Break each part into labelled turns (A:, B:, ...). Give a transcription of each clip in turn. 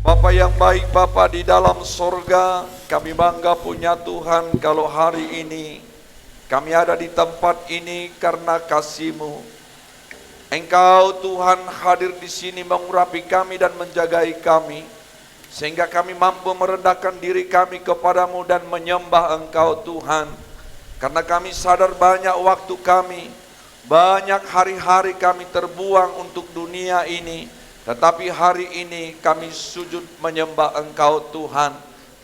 A: Bapa yang baik, Bapa di dalam sorga, kami bangga punya Tuhan kalau hari ini kami ada di tempat ini karena kasih-Mu. Engkau Tuhan hadir di sini mengurapi kami dan menjagai kami, sehingga kami mampu merendahkan diri kami kepadamu dan menyembah Engkau Tuhan. Karena kami sadar banyak waktu kami, banyak hari-hari kami terbuang untuk dunia ini, tetapi hari ini kami sujud menyembah Engkau Tuhan.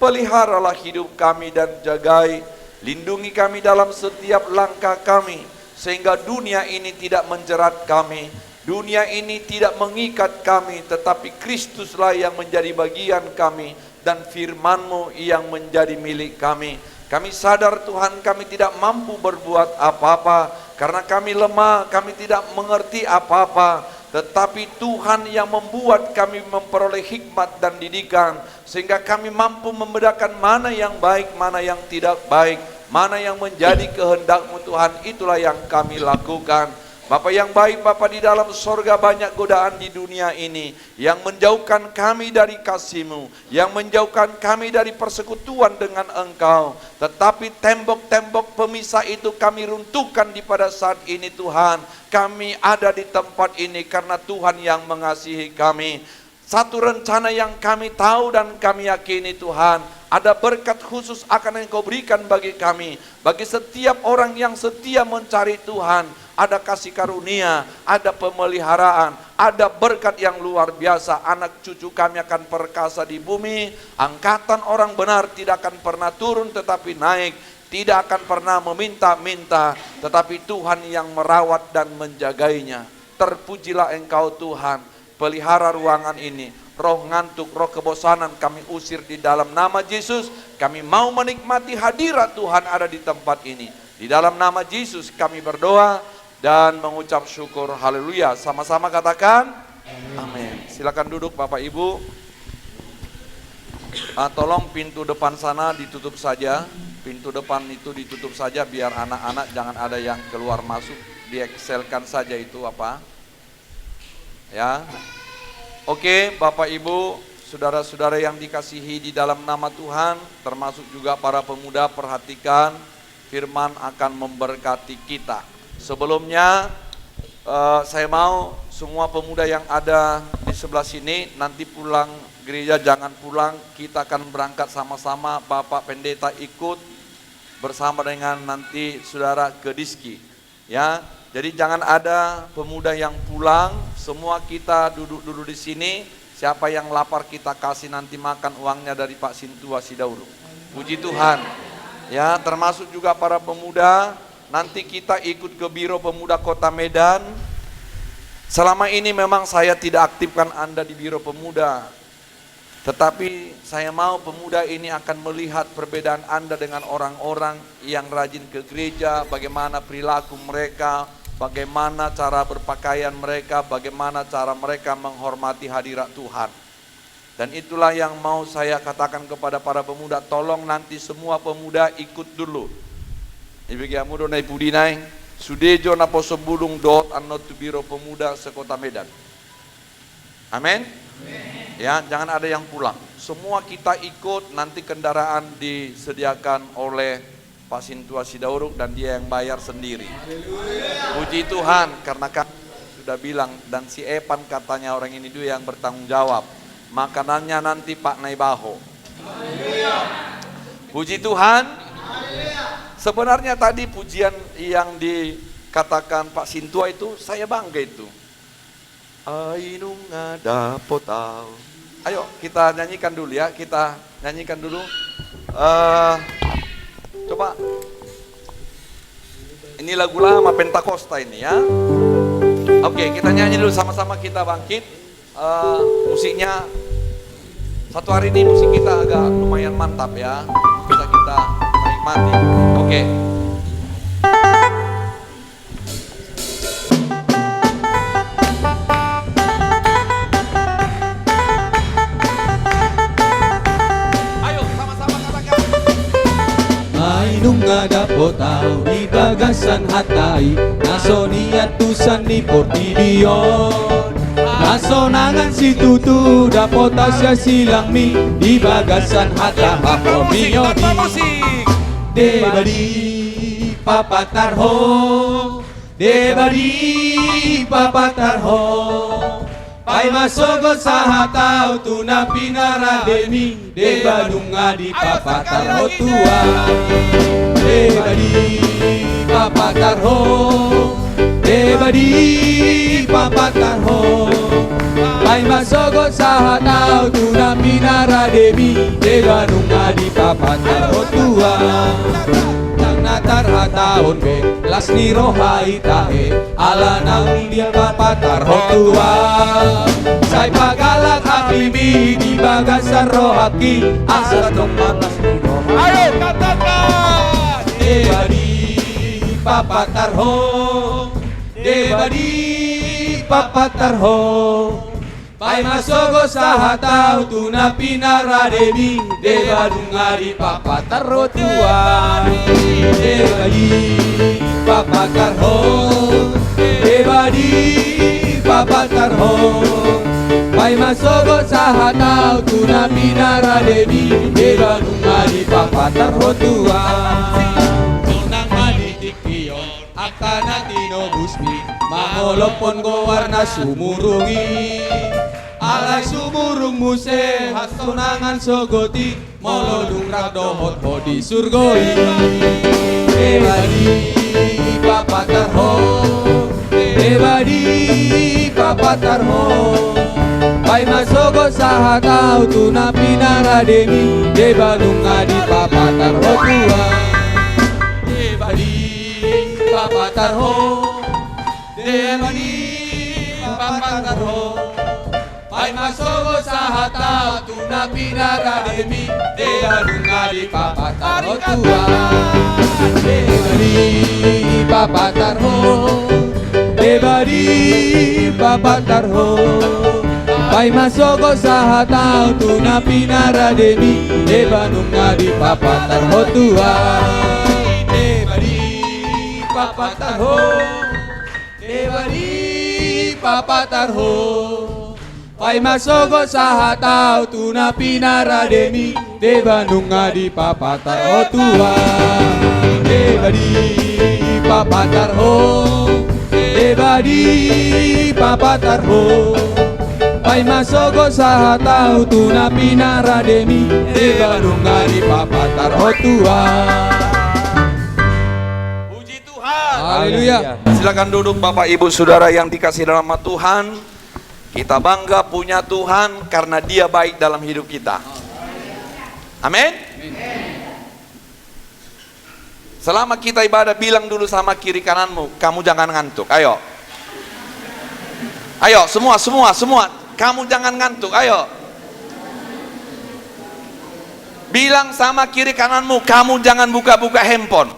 A: Peliharalah hidup kami dan jagai, lindungi kami dalam setiap langkah kami, sehingga dunia ini tidak menjerat kami, dunia ini tidak mengikat kami, tetapi Kristuslah yang menjadi bagian kami, dan firman-Mu yang menjadi milik kami. Kami sadar Tuhan kami tidak mampu berbuat apa-apa, karena kami lemah, kami tidak mengerti apa-apa. Tetapi Tuhan yang membuat kami memperoleh hikmat dan didikan, sehingga kami mampu membedakan mana yang baik, mana yang tidak baik, mana yang menjadi kehendak-Mu Tuhan. Itulah yang kami lakukan. Bapa yang baik, Bapa di dalam sorga, banyak godaan di dunia ini yang menjauhkan kami dari kasih-Mu, yang menjauhkan kami dari persekutuan dengan Engkau. Tetapi tembok-tembok pemisah itu kami runtuhkan di pada saat ini Tuhan. Kami ada di tempat ini karena Tuhan yang mengasihi kami. Satu rencana yang kami tahu dan kami yakini Tuhan, ada berkat khusus akan yang Kau berikan bagi kami, bagi setiap orang yang setia mencari Tuhan. Ada kasih karunia, ada pemeliharaan, ada berkat yang luar biasa. Anak cucu kami akan perkasa di bumi. Angkatan orang benar tidak akan pernah turun tetapi naik, tidak akan pernah meminta-minta, tetapi Tuhan yang merawat dan menjagainya. Terpujilah Engkau Tuhan, pelihara ruangan ini. Roh ngantuk, roh kebosanan kami usir di dalam nama Yesus. Kami mau menikmati hadirat Tuhan ada di tempat ini. Di dalam nama Yesus kami berdoa dan mengucap syukur. Haleluya. Sama-sama katakan amin. Silakan duduk Bapak Ibu. Tolong pintu depan sana ditutup saja. Pintu depan itu ditutup saja biar anak-anak jangan ada yang keluar masuk. Diexcelkan saja itu apa? Ya. Oke, Bapak Ibu, saudara-saudara yang dikasihi di dalam nama Tuhan, termasuk juga para pemuda, perhatikan firman akan memberkati kita. Sebelumnya saya mau semua pemuda yang ada di sebelah sini nanti pulang gereja jangan pulang, kita akan berangkat sama-sama. Bapak Pendeta ikut bersama dengan nanti saudara ke Diski, ya. Jadi jangan ada pemuda yang pulang, semua kita duduk-duduk di sini. Siapa yang lapar kita kasih nanti makan uangnya dari Pak Sintua Sidauru. Puji Tuhan. Ya, termasuk juga para pemuda, nanti kita ikut ke Biro Pemuda Kota Medan. Selama ini memang saya tidak aktifkan Anda di Biro Pemuda, tetapi saya mau pemuda ini akan melihat perbedaan Anda dengan orang-orang yang rajin ke gereja, bagaimana perilaku mereka, bagaimana cara berpakaian mereka, bagaimana cara mereka menghormati hadirat Tuhan. Dan itulah yang mau saya katakan kepada para pemuda, tolong nanti semua pemuda ikut dulu. Ibigiamudo nai pudinai, sudejo na posebulung dot anot Biro Pemuda sekota Medan. Amin. Ya, jangan ada yang pulang. Semua kita ikut, nanti kendaraan disediakan oleh Pak Sintua Sidauru dan dia yang bayar sendiri. Puji Tuhan, karena kami sudah bilang dan si Epan katanya orang ini dia yang bertanggung jawab. Makanannya nanti Pak Naibaho. Puji Tuhan. Sebenarnya tadi pujian yang dikatakan Pak Sintua itu saya bangga itu. Ainung ada potau. Ayo kita nyanyikan dulu ya, kita nyanyikan dulu. Coba. Ini lagu lama Pentakosta ini ya. Oke, kita nyanyi dulu sama-sama, kita bangkit. Musiknya satu hari ini musik kita agak lumayan mantap ya, bisa kita menikmati. Oke. Ayo sama-sama katakan.
B: Ainung ada potau di bagasan hatai, nasonia tusan di portidion. Asonangan si tutu dapota siya silang mi di bagasan hata hapomiyo Debadi papatarho Debadi papatarho Pai masogo sa hataw tuna pinarademi Debadunga di papatarho tua Debadi papatarho Debadi papatarho Pai masogo sa hataw tuna pinarademi Debadunga di papatarho tua Natarhataon be las ni rohai tahe ala nang dia papatarho tua Say pagalak habibi di bagasan rohaki asa tong matas ni rohai ayo katakan Debadi papatarho Debadi papatarho Pai masogo sa hataw tuna pinarademi Debadunga di papatarho tua Debadi papatarho Debadi papatarho Pai masogo sa hataw tuna pinarademi Debadunga di papatarho tua Tunang maditikpiyon akana tinobusmi Mangolopon go warna sumurungi Alay sumurung muse hastonangan sogoti Molodung radohot hodi surgoi Debadi papatarho Debadi papatarho Pai masogo sa hataw tuna pinarademi Debadunga di papatarho tua Debadi papatarho Debadi papatarho Pai masogo sa hataw tuna pinarademi Debadunga di papatarho tua Debadi papatarho Debadi papatarho Pai masogo sa hataw tuna pinarademi Debadunga di papatarho tua Debadi papatarho Debadi papatarho Pai masogo sa hataw tuna pinarademi Debadunga di papatarho tua Debadi papatarho Debadi papatarho Pai masogo sa hataw tuna pinarademi Debadunga di papatarho tua
A: Puji Tuhan.
B: Haleluya.
A: Silakan duduk Bapak Ibu Saudara yang dikasihi dalam nama Tuhan. Kita bangga punya Tuhan karena Dia baik dalam hidup kita. Amin. Selama kita ibadah bilang dulu sama kiri kananmu, kamu jangan ngantuk. Ayo. Ayo semua. Kamu jangan ngantuk. Ayo. Bilang sama kiri kananmu, kamu jangan buka-buka handphone.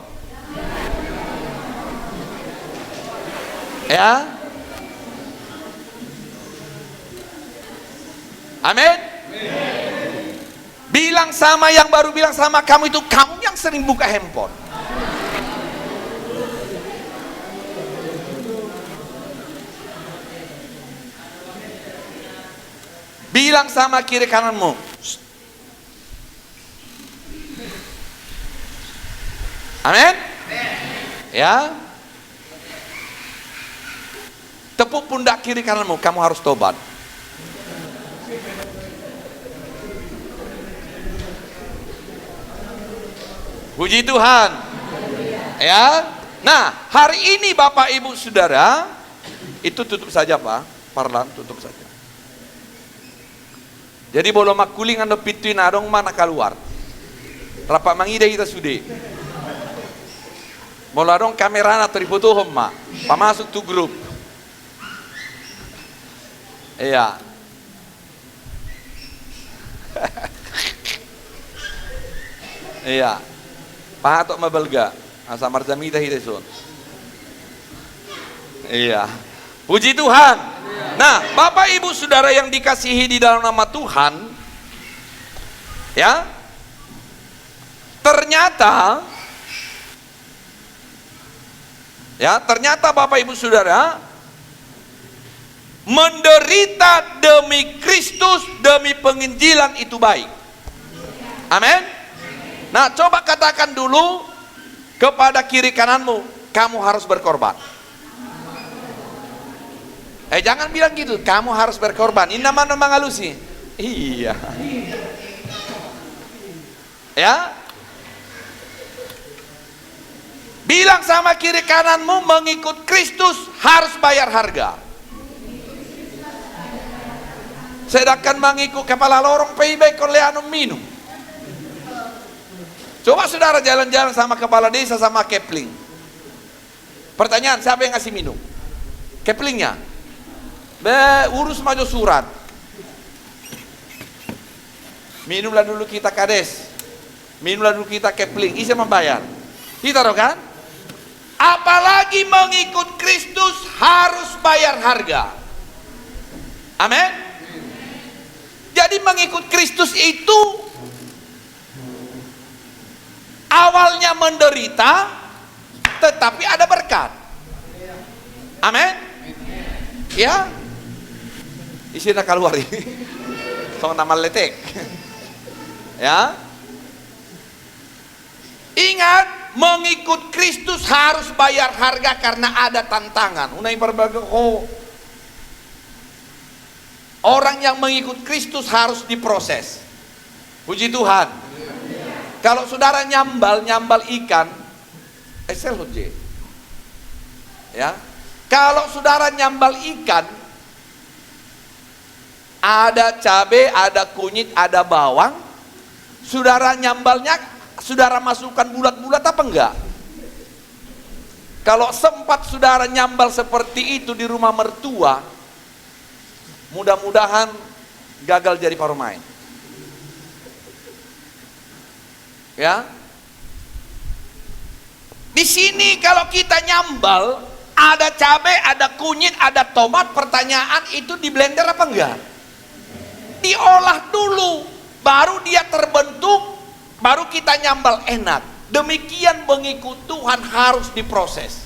A: Ya. Amin. Bilang sama yang baru bilang sama kamu itu, kamu yang sering buka handphone. Bilang sama kiri kananmu. Amin. Ya. Tepuk pundak kiri kananmu, kamu harus tobat. Puji Tuhan. Ya. Nah, hari ini Bapak Ibu Saudara, itu tutup saja Pak, Parlan tutup saja. Jadi bolo makuling ando pituin adong mana keluar. Rapat mangide kita sude. Bolo adong kamera na trifoto homma, pamasuk tu grup. Iya. Iya. Pahatok mabelga, asa marzamita hideson. Iya. Puji Tuhan. Nah, Bapak Ibu Saudara yang dikasihi di dalam nama Tuhan, ya, ternyata Bapak Ibu Saudara, menderita demi Kristus, demi penginjilan itu baik. Amin. Nah, coba katakan dulu kepada kiri kananmu, kamu harus berkorban. Jangan bilang gitu, kamu harus berkorban. Ini nama-nama ngalusi. Iya. Ya. Bilang sama kiri kananmu, mengikut Kristus harus bayar harga. Sedangkan mengikut kepala lorong PIB koleanum minum. Coba saudara jalan-jalan sama kepala desa sama Kepling. Pertanyaan, siapa yang ngasih minum? Keplingnya? Urus maju surat. Minumlah dulu kita kades. Minumlah dulu kita Kepling. Isa membayar. Kita tahu kan? Apalagi mengikut Kristus harus bayar harga. Amin. Jadi mengikut Kristus itu awalnya menderita, tetapi ada berkat. Amin. Ya. Isinya keluar ini. Soal nama letek. Ya. Ingat, mengikut Kristus harus bayar harga karena ada tantangan. Unai berbagi. Orang yang mengikut Kristus harus diproses. Puji Tuhan. Kalau saudara nyambal ikan, ya. Kalau saudara nyambal ikan, ada cabai, ada kunyit, ada bawang. Saudara nyambalnya, saudara masukkan bulat-bulat apa enggak? Kalau sempat saudara nyambal seperti itu di rumah mertua, mudah-mudahan gagal jadi parumain. Ya. Di sini kalau kita nyambal, ada cabai, ada kunyit, ada tomat, pertanyaan itu di blender apa enggak? Diolah dulu, baru dia terbentuk, baru kita nyambal enak. Demikian mengikut Tuhan harus diproses.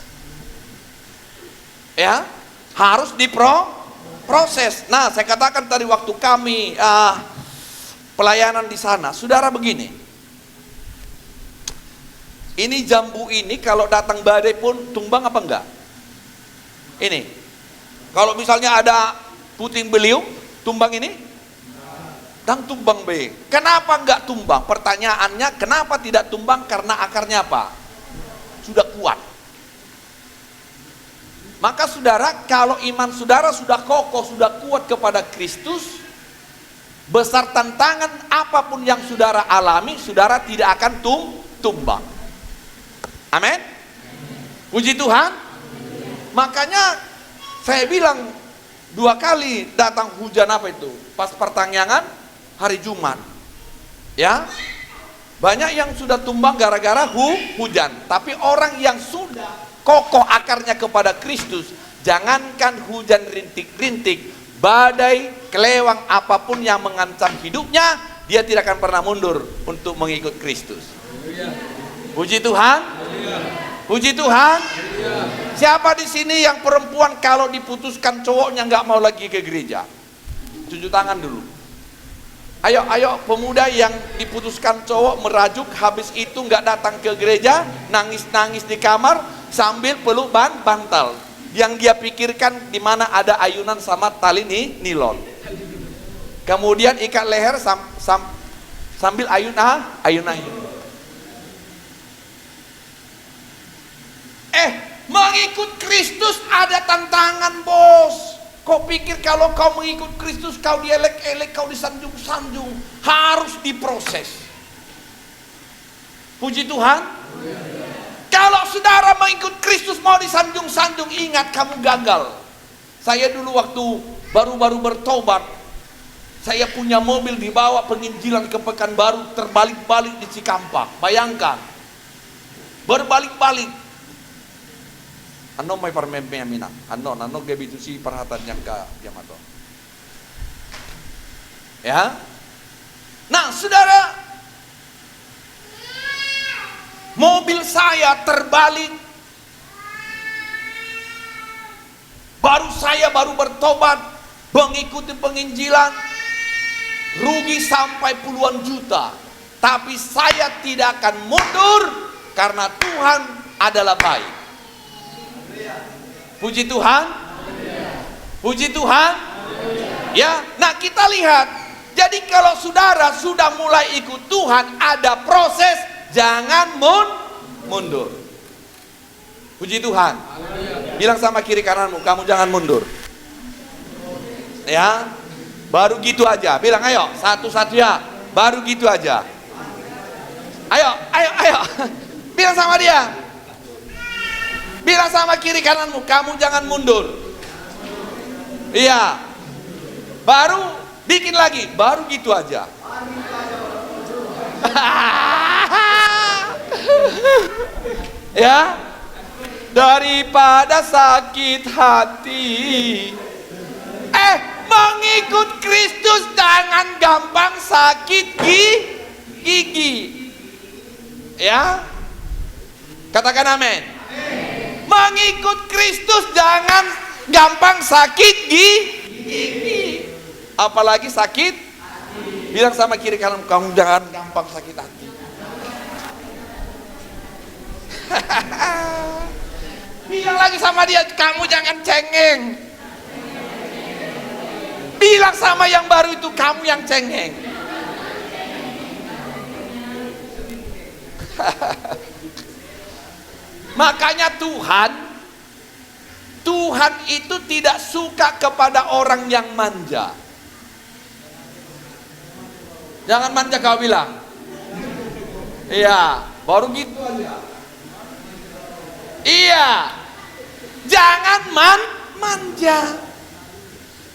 A: Ya, harus diproses. Nah, saya katakan tadi waktu kami pelayanan di sana, saudara begini. Ini jambu ini kalau datang badai pun tumbang apa enggak? Ini. Kalau misalnya ada puting beliung, tumbang ini? Dan tumbang be. Kenapa enggak tumbang? Pertanyaannya, kenapa tidak tumbang? Karena akarnya apa? Sudah kuat. Maka saudara, kalau iman saudara sudah kokoh, sudah kuat kepada Kristus, besar tantangan apapun yang saudara alami, saudara tidak akan tumbang. Amin. Puji Tuhan. Makanya saya bilang 2 kali datang hujan apa itu? Pas pertanyaan hari Jumat. Ya. Banyak yang sudah tumbang gara-gara hujan. Tapi orang yang sudah kokoh akarnya kepada Kristus, jangankan hujan rintik-rintik, badai, kelewang apapun yang mengancam hidupnya, dia tidak akan pernah mundur untuk mengikut Kristus. Puji Tuhan. Puji Tuhan. Siapa di sini yang perempuan kalau diputuskan cowoknya nggak mau lagi ke gereja? Tunjuk tangan dulu. Ayo pemuda yang diputuskan cowok merajuk, habis itu nggak datang ke gereja, nangis-nangis di kamar sambil peluk bantal. Yang dia pikirkan di mana ada ayunan sama tali nilon. Kemudian ikat leher sambil ayun-ayun. Mengikut Kristus ada tantangan, bos. Kau pikir kalau kau mengikut Kristus kau dielek-elek, kau disanjung-sanjung? Harus diproses. Puji Tuhan. Kalau saudara mengikut Kristus mau disanjung-sanjung, ingat kamu gagal. Saya dulu waktu baru-baru bertobat, saya punya mobil dibawa penginjilan ke Pekanbaru, terbalik-balik di Cikampek. Bayangkan, berbalik-balik. Ano may parmempe amina. Ano gabitu si perhatan yang ka jamato. Ya. Nah, saudara, mobil saya terbalik saya baru bertobat, mengikuti penginjilan, rugi sampai puluhan juta. Tapi saya tidak akan mundur karena Tuhan adalah baik. Puji Tuhan. Puji Tuhan. Ya, nah kita lihat. Jadi kalau saudara sudah mulai ikut Tuhan, ada proses, jangan mundur. Puji Tuhan. Bilang sama kiri kananmu, kamu jangan mundur. Ya, baru gitu aja. Bilang ayo, satu-satu ya. Baru gitu aja. Ayo. Bilang sama dia. Bilang sama kiri kananmu, kamu jangan mundur. Iya. Baru bikin lagi, baru gitu aja. Ya. Daripada sakit hati, mengikut Kristus jangan gampang sakit gigi. Ya, katakan amin. Mengikut Kristus jangan gampang sakit gigi, apalagi sakit. Bilang sama kiri kanan, kamu jangan gampang sakit hati. Bilang lagi sama dia, kamu jangan cengeng. Bilang sama yang baru itu, kamu yang cengeng. Makanya Tuhan itu tidak suka kepada orang yang manja. Jangan manja kau bilang. Iya, baru gitu aja. Iya, jangan manja.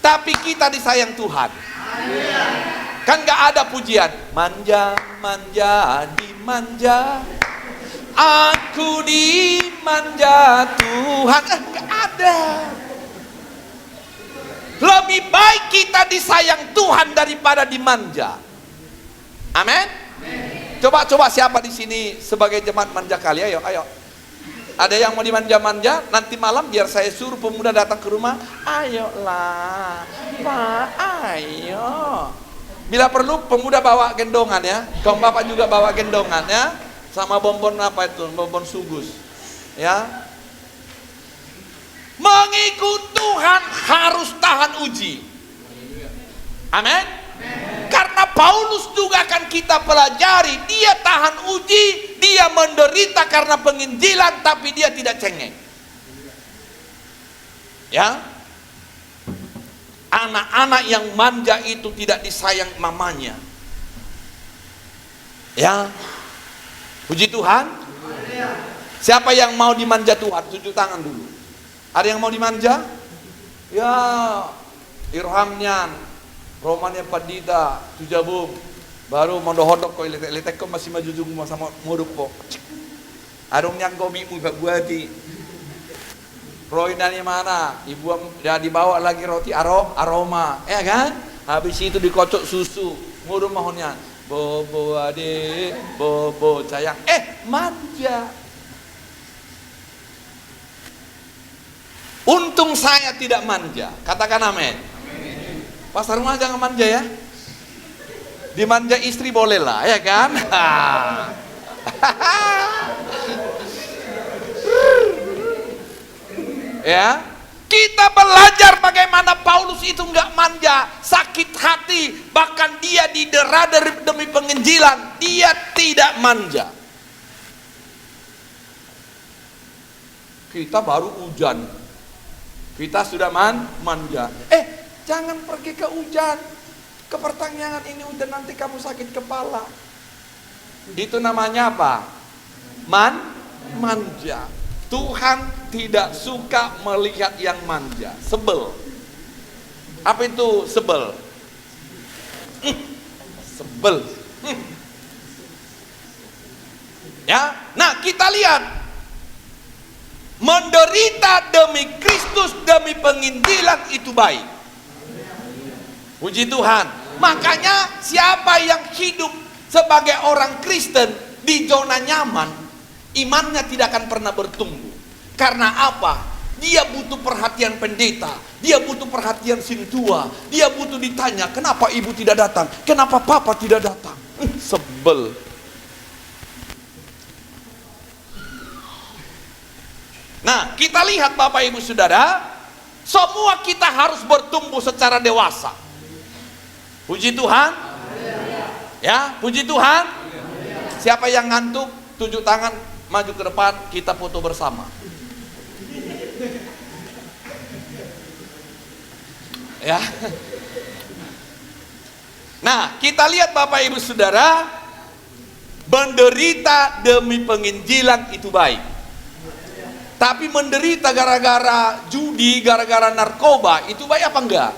A: Tapi kita disayang Tuhan. Kan gak ada pujian, manja, dimanja. Aku dimanja Tuhan. Gak ada. Lebih baik kita disayang Tuhan daripada dimanja. Amin. Coba siapa di sini sebagai jemaat manja kali? Ayo. Ada yang mau dimanja-manja? Nanti malam biar saya suruh pemuda datang ke rumah. Ayolah, Pak, ayo. Bila perlu pemuda bawa gendongan ya. Kaum bapak juga bawa gendongan ya. Sama bonbon apa itu? Bonbon sugus. Ya. Mengikut Tuhan harus tahan uji. Amin. Karena Paulus juga akan kita pelajari, dia tahan uji, dia menderita karena penginjilan, tapi dia tidak cengeng. Ya, anak-anak yang manja itu tidak disayang mamanya. Ya, puji Tuhan. Siapa yang mau dimanja Tuhan? Tunjuk tangan dulu. Ada yang mau dimanja? Ya, Irhamnya. Romanya Padida, Tujabung, baru mondohodok ko iletek ko masih maju juga sama muruk po. Adong yang komi buati. Roinannya mana? Ibu ya dibawa lagi roti aroma, ya kan? Habis itu dikocok susu, muruk mohonnya. Bobo ade, bobo sayang. Manja. Untung saya tidak manja. Katakan amin. Pasar rumah jangan manja ya. Dimanja istri boleh lah, ya kan? Ya, kita belajar bagaimana Paulus itu nggak manja, sakit hati, bahkan dia didera demi penginjilan, dia tidak manja. Kita baru hujan, kita sudah manja. Jangan pergi ke hujan, ke pertanyaan ini udah nanti kamu sakit kepala. Itu namanya apa? Manja. Tuhan tidak suka melihat yang manja. Sebel. Apa itu sebel? Sebel. Ya, nah kita lihat. Menderita demi Kristus, demi penginjilan itu baik. Puji Tuhan. Makanya siapa yang hidup sebagai orang Kristen di zona nyaman, imannya tidak akan pernah bertumbuh. Karena apa? Dia butuh perhatian pendeta, dia butuh perhatian sintua, dia butuh ditanya, kenapa ibu tidak datang? Kenapa papa tidak datang? Sebel. Nah, kita lihat Bapak Ibu Saudara, semua kita harus bertumbuh secara dewasa. Puji Tuhan. Ya, puji Tuhan. Siapa yang ngantuk, tunjuk tangan, maju ke depan, kita foto bersama. Ya. Nah, kita lihat Bapak Ibu Saudara, menderita demi penginjilan itu baik. Tapi menderita gara-gara judi, gara-gara narkoba, itu baik apa enggak?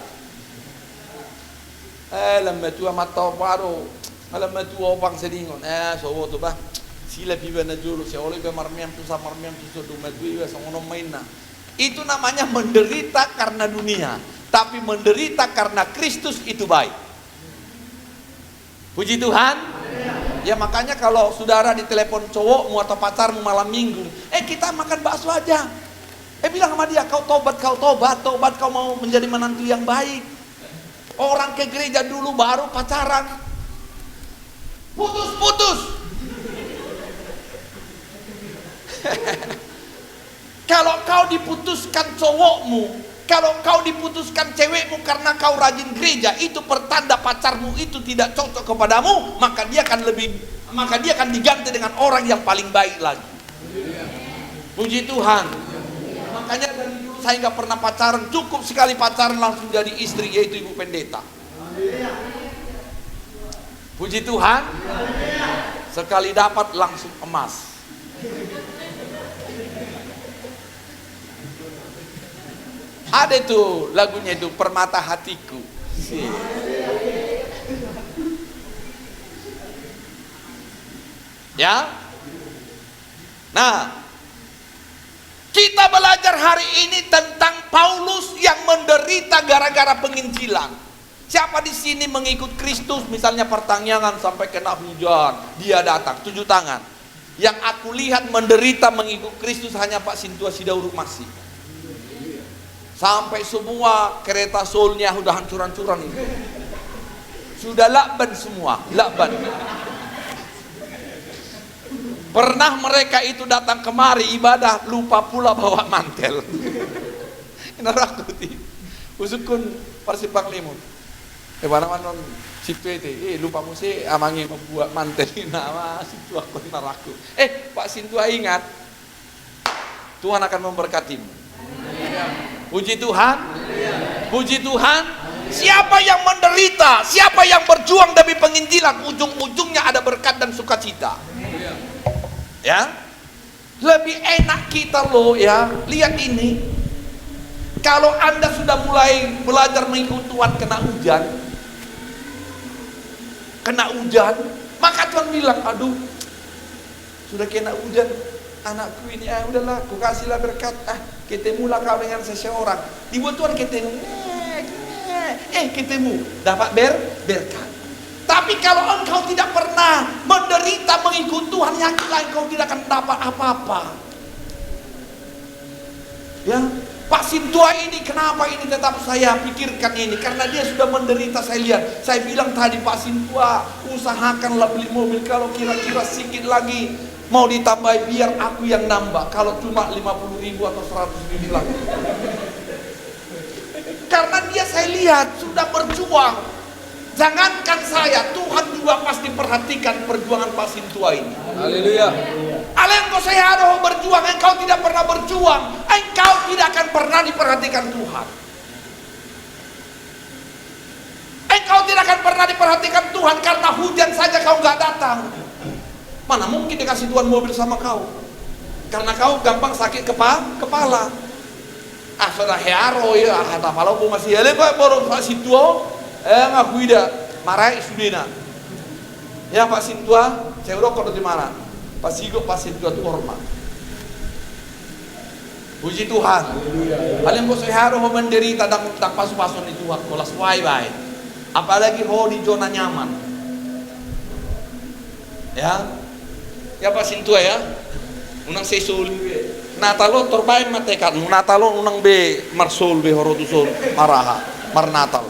A: Alam tu mata baru, alam tu opang sedingon. So tu bah, sila piba na julu, si oleh marmiam tu sa marmiam tu so du matu iba sa ngono mainna. Itu namanya menderita karena dunia. Tapi menderita karena Kristus itu baik. Puji Tuhan. Ya makanya kalau saudara ditelepon cowokmu atau pacarmu malam minggu, kita makan bakso aja. Bilang sama dia, kau tobat, kau mau menjadi menantu yang baik. Orang ke gereja dulu baru pacaran. Putus. Kalau kau diputuskan cowokmu, kalau kau diputuskan cewekmu karena kau rajin gereja, itu pertanda pacarmu itu tidak cocok kepadamu, maka dia akan diganti dengan orang yang paling baik lagi. Puji Tuhan. Makanya dari dulu saya nggak pernah pacaran, cukup sekali pacaran langsung jadi istri, yaitu ibu pendeta. Puji Tuhan. Sekali dapat langsung emas. Ada tuh lagunya itu, Permata Hatiku. Ya. Nah, kita belajar hari ini tentang Paulus yang menderita gara-gara penginjilan. Siapa di sini mengikut Kristus, misalnya pertanyaan sampai kena hujan, dia datang, tunjuk tangan. Yang aku lihat menderita mengikut Kristus hanya Pak Sintua Sidauruk masih. Sampai semua kereta solnya sudah hancur-hancuran ini. Sudah lakban semua, lakban. Pernah mereka itu datang kemari ibadah, lupa pula bawa mantel. Narakuti. Usukun Persipak Limun. Mana-mana situ itu, lupa musi amangi membuat mantel nama situ aku naraku. Pak Sintua ingat, Tuhan akan memberkatimu. Puji Tuhan. Puji Tuhan. Siapa yang menderita, siapa yang berjuang demi penginjilan, ujung-ujungnya ada berkat dan sukacita. Ya. Lebih enak kita loh ya. Lihat ini. Kalau Anda sudah mulai belajar mengikut Tuhan kena hujan, maka Tuhan bilang, aduh, sudah kena hujan anakku ini, udahlah, aku kasihlah berkat, ketemulah kau dengan seseorang. Dibuat Tuhan ketemu, ketemu, dapat berkat. Tapi kalau engkau tidak pernah menderita mengikut Tuhan, yakinlah engkau tidak akan dapat apa-apa. Ya, Pak Sintua ini kenapa ini tetap saya pikirkan ini? Karena dia sudah menderita, saya lihat. Saya bilang tadi, Pak Sintua, usahakanlah beli mobil kalau kira-kira sedikit lagi mau ditambah biar aku yang nambah. Kalau cuma 50.000 atau 100.000 lagi. Karena dia saya lihat sudah berjuang. Jangankan saya, Tuhan juga pasti perhatikan perjuangan Pak Sintua ini. Haleluya. Engkau saya harus berjuang, engkau tidak pernah berjuang, engkau tidak akan pernah diperhatikan Tuhan. Engkau tidak akan pernah diperhatikan Tuhan karena hujan saja kau nggak datang. Mana mungkin dikasih Tuhan mobil sama kau? Karena kau gampang sakit kepala. Sudah hero ya, kata kalau pun masih ada Pak baru Pak Sintua. Ngaku ida marai sudena. Ya Pak Sintua, saya udah kau di mana? Pak Sigo, Pak Sintua itu hormat. Puji Tuhan. Kalian kok saya harus menderita tak pasu-pasun itu waktu kelas bye. Apalagi di zona nyaman. Ya Pak Sintua ya. Unang sesuli. Natalo terbaik matekan. Natalo unang be marsol be horotusol maraha mar Natal.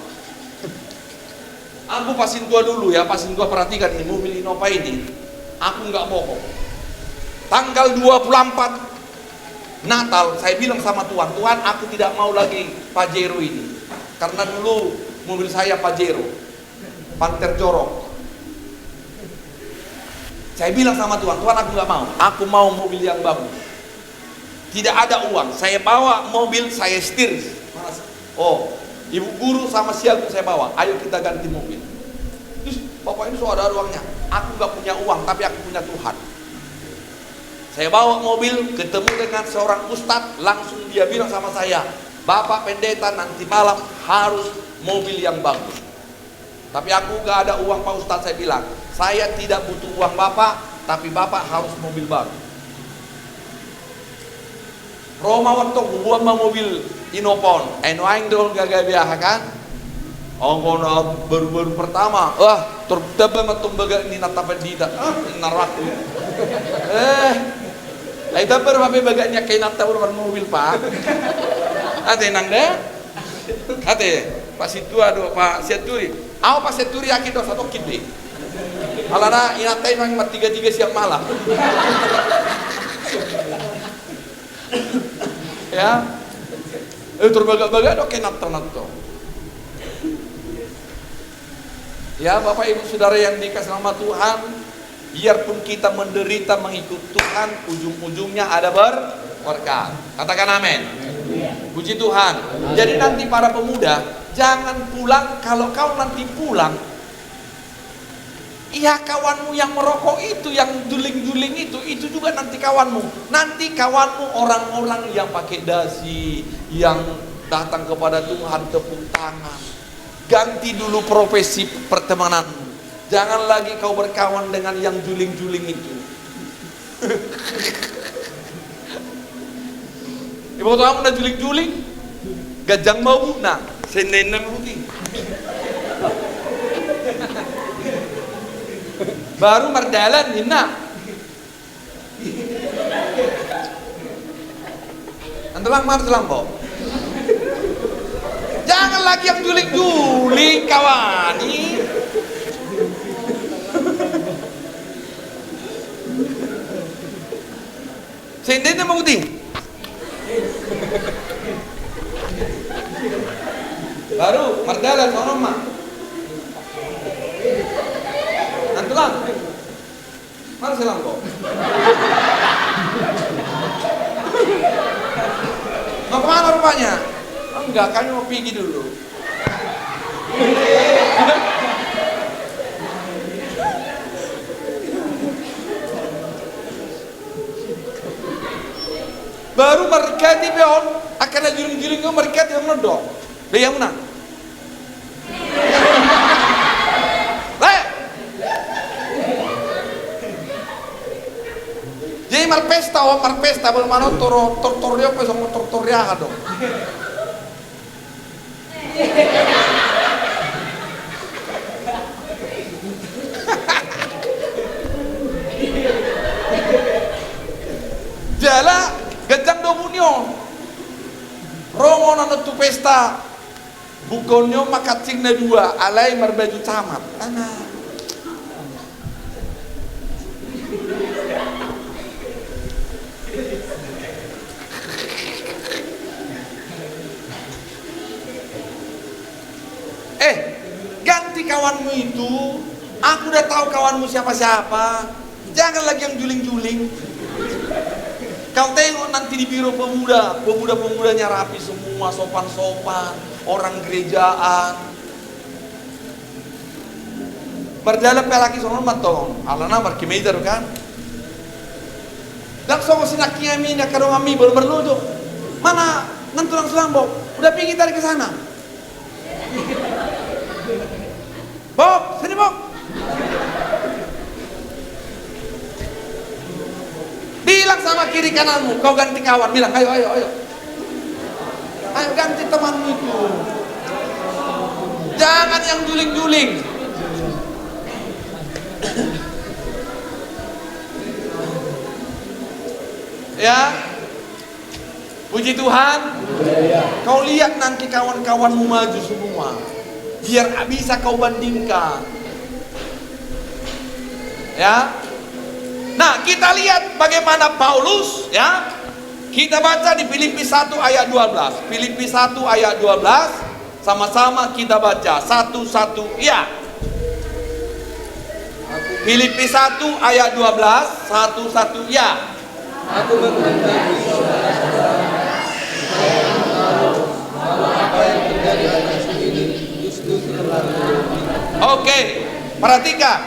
A: Aku pasin tua dulu ya, pasin tua perhatikan ini mobil Innova ini. Aku nggak bohong. Tanggal 24 Natal saya bilang sama Tuhan, Tuhan aku tidak mau lagi Pajero ini. Karena dulu mobil saya Pajero, Panther jorok. Saya bilang sama Tuhan, Tuhan aku nggak mau. Aku mau mobil yang bagus. Tidak ada uang, saya bawa mobil, saya setir. Oh, ibu guru sama si Agung saya bawa, ayo kita ganti mobil. Terus bapak ini sudah ada uangnya. Aku nggak punya uang, tapi aku punya Tuhan. Saya bawa mobil, ketemu dengan seorang ustadz, langsung dia bilang sama saya, Bapak pendeta nanti malam harus mobil yang bagus. Tapi aku nggak ada uang Pak Ustadz, saya bilang, saya tidak butuh uang Bapak, tapi Bapak harus mobil baru. Roma waktu buat mobil Inopon, aing dong gak biasa kan? Oh, baru pertama, tertebe matumbaga ini natapan dita, naraku. Itu baru apa baganya kayak nata baru mobil Pak. Ate nang deh, ate Pak Situ aduh Pak Situri, Pak Situri yakin dosa satu kini. Alana inatai nang tiga siang malam. Ya, terbaga-baga dok nato. Ya Bapak Ibu Saudara yang dikasih nama Tuhan, biarpun kita menderita mengikut Tuhan, ujung-ujungnya ada berkat. Katakan amin. Puji Tuhan. Jadi nanti para pemuda, jangan pulang. Kalau kau nanti pulang, iya kawanmu yang merokok itu, yang juling-juling itu juga nanti kawanmu. Nanti kawanmu orang-orang yang pakai dasi, yang datang kepada Tuhan tepuk tangan. Ganti dulu profesi pertemananmu. Jangan lagi kau berkawan dengan yang juling-juling itu. Ibu tahu udah juling-juling, gajang mau bunang, senenam putih. Baru mardalan hina. Antelang mardalan kok. Jangan lagi yang juling-juling kawani. Sendiri mau putih. Baru mardalan sono mah. Antelang. Mana selang kok? Mau kemana rupanya? Enggak, kami mau pergi dulu. Baru mereka di beon akan ada juling-juling mereka yang nodong. Dia yang menang. Jadi marpesta belum mana tortorio pesong tortoria dong. Jala gajang domunyo Romo nana tu pesta bukonyo makacing na dua alay marbaju camat ganti kawanmu itu. Aku udah tahu kawanmu siapa-siapa. Jangan lagi yang juling-juling. Kau tengok nanti di biro pemuda-pemudanya rapi semua, sopan-sopan, orang gerejaan. Berdalam pelaki sono matong, alana markimeter kan. Langsung sinaknya mina kadang ami bermeludo. Mana nantulang selambok? Udah pergi tarik ke sana. Bob, sini Bob. Bilang sama kiri kananmu, kau ganti kawan. Bilang, ayo. Ayo ganti temanmu itu. Jangan yang juling-juling. Ya, Puji Tuhan. Kau lihat nanti kawan-kawanmu maju semua, biar bisa kau bandingkan. Ya. Nah, kita lihat bagaimana Paulus, ya. Kita baca di Filipi 1 ayat 12. Filipi 1 ayat 12. Sama-sama kita baca satu-satu, ya. Filipi 1 ayat 12, satu-satu, ya.
B: Aku menghendaki saudara-saudara supaya tahu bahwa apa yang terjadi atas ini justru terlalu.
A: Oke, perhatikan.